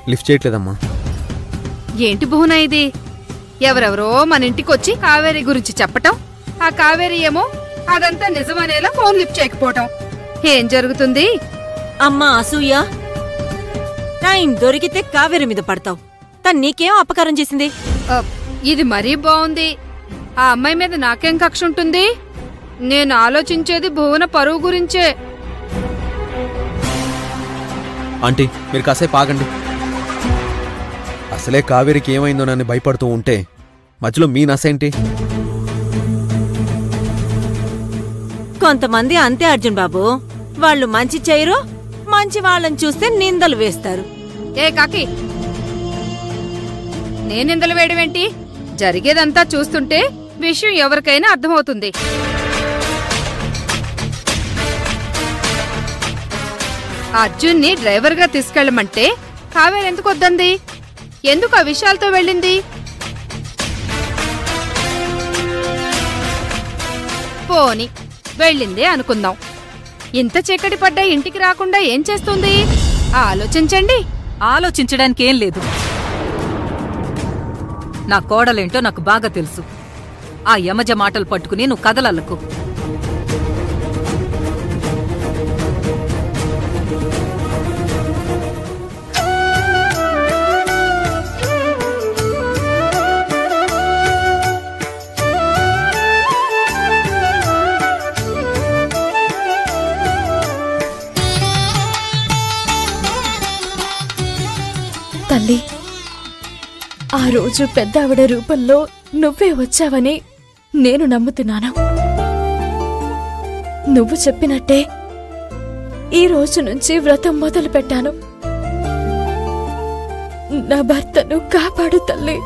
Lift చేయట్లేదమ్మా. ఏంటి భువన ఇది? ఎవరెవరో మన ఇంటికొచ్చి కావేరి గురించి చెప్పటం, ఆ కావేరి ఏమో అదంతా నిజమనేలా ఫోన్ లిఫ్ట్ చేయకపోవటం. ఏం జరుగుతుంది? అమ్మా అసూయ, టైం దొరికితే కావేరి మీద పడతావు. తను నీకేం అపకారం చేసింది? ఇది మరీ బాగుంది. ఆ అమ్మాయి మీద నాకేం కక్ష ఉంటుంది? నేను ఆలోచించేది భువన పరువు గురించే. ఆంటీ, మీరు కాసేపు ఆగండి. అసలే కావేరికి ఏమైందో నన్ను భయపడుతూ ఉంటే మధ్యలో మీ నసేంటి? కొంతమంది అంతే అర్జున్ బాబు, వాళ్ళు మంచి చేయరు, మంచి వాళ్ళని చూస్తే నిందలు వేస్తారు. ఏ కాకి, నేను నిందలు వేయడమేంటి? జరిగేదంతా చూస్తుంటే విషయం ఎవరికైనా అర్థమవుతుంది. అర్జున్ని డ్రైవర్గా తీసుకెళ్లమంటే కావేరి ఎందుకు వద్దంది? ఎందుకు ఆ విషయాలతో వెళ్ళింది? పోని వెళ్ళిందే అనుకుందాం. ఇంత చీకటి పడ్డా ఇంటికి రాకుండా ఏం చేస్తుంది? ఆలోచించండి. ఆలోచించడానికేం లేదు. నా కోడలేంటో నాకు బాగా తెలుసు. ఆ యమజ మాటలు పట్టుకుని నువ్వు కదలల్లకు. తల్లి, ఆ రోజు పెద్దావిడ రూపంలో నువ్వే వచ్చావని నేను నమ్ముతున్నాను. నువ్వు చెప్పినట్టే ఈ రోజు నుంచి వ్రతం మొదలు పెట్టాను. నా భర్తను కాపాడు తల్లి.